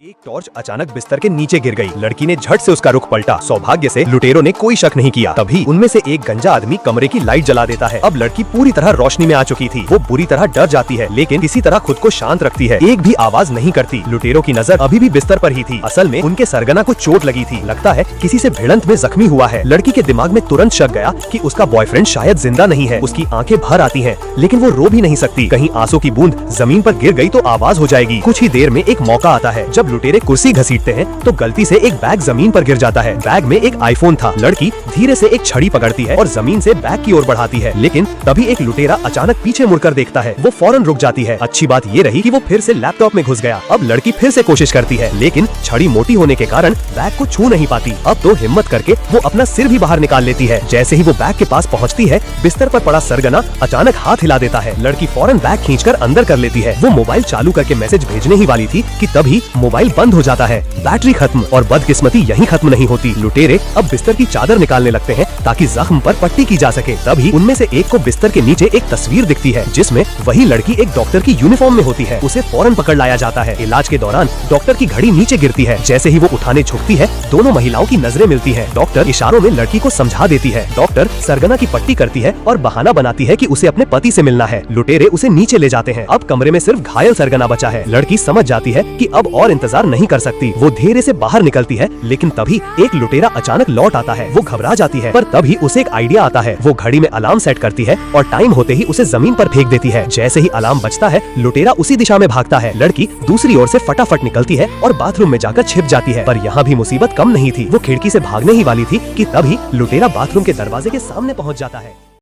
एक टॉर्च अचानक बिस्तर के नीचे गिर गई। लड़की ने झट से उसका रुख पलटा। सौभाग्य से लुटेरों ने कोई शक नहीं किया। तभी उनमें से एक गंजा आदमी कमरे की लाइट जला देता है। अब लड़की पूरी तरह रोशनी में आ चुकी थी। वो बुरी तरह डर जाती है, लेकिन किसी तरह खुद को शांत रखती है। एक भी आवाज नहीं करती। लुटेरों की नजर अभी भी बिस्तर पर ही थी। असल में उनके सरगना को चोट लगी थी। लगता है किसी से भिड़ंत में जख्मी हुआ है। लड़की के दिमाग में तुरंत शक गया कि उसका बॉयफ्रेंड शायद जिंदा नहीं है। उसकी आंखें भर आती हैं, लेकिन वो रो भी नहीं सकती। कहीं आंसू की बूंद जमीन पर गिर गई तो आवाज हो जाएगी। कुछ ही देर में एक मौका आता है। जब लुटेरे कुर्सी घसीटते हैं तो गलती से एक बैग जमीन पर गिर जाता है। बैग में एक आईफोन था। लड़की धीरे से एक छड़ी पकड़ती है और जमीन से बैग की ओर बढ़ाती है, लेकिन तभी एक लुटेरा अचानक पीछे मुड़कर देखता है। वो फौरन रुक जाती है। अच्छी बात ये रही कि वो फिर से लैपटॉप में घुस गया। अब लड़की फिर से कोशिश करती है, लेकिन छड़ी मोटी होने के कारण बैग को छू नहीं पाती। अब तो हिम्मत करके वो अपना सिर भी बाहर निकाल लेती है। जैसे ही वो बैग के पास पहुँचती है, बिस्तर पर पड़ा सरगना अचानक हाथ हिला देता है। लड़की फौरन बैग खींचकर अंदर कर लेती है। वो मोबाइल चालू करके मैसेज भेजने ही वाली थी कि तभी मोबाइल बंद हो जाता है। बैटरी खत्म। और बदकिस्मती यहीं खत्म नहीं होती। लुटेरे अब बिस्तर की चादर निकालने लगते हैं ताकि जख्म पर पट्टी की जा सके। तभी उनमें से एक को बिस्तर के नीचे एक तस्वीर दिखती है, जिसमें वही लड़की एक डॉक्टर की यूनिफॉर्म में होती है। उसे फौरन पकड़ लाया जाता है। इलाज के दौरान डॉक्टर की घड़ी नीचे गिरती है। जैसे ही वो उठाने झुकती है, दोनों महिलाओं की नजरें मिलती है। डॉक्टर इशारों में लड़की को समझा देती है। डॉक्टर सरगना की पट्टी करती है और बहाना बनाती है कि उसे अपने पति से मिलना है। लुटेरे उसे नीचे ले जाते हैं। अब कमरे में सिर्फ घायल सरगना बचा है। लड़की समझ जाती है कि अब और इंतजार नहीं कर सकती। वो धीरे से बाहर निकलती है, लेकिन तभी एक लुटेरा अचानक लौट आता है। वो घबरा जाती है, पर तभी उसे एक आइडिया आता है। वो घड़ी में अलार्म सेट करती है और टाइम होते ही उसे जमीन पर फेंक देती है। जैसे ही अलार्म बजता है, लुटेरा उसी दिशा में भागता है। लड़की दूसरी ओर से फटाफट निकलती है और बाथरूम में जाकर छिप जाती है। पर यहाँ भी मुसीबत कम नहीं थी। वो खिड़की से भागने ही वाली थी कि तभी लुटेरा बाथरूम के दरवाजे के सामने पहुँच जाता है।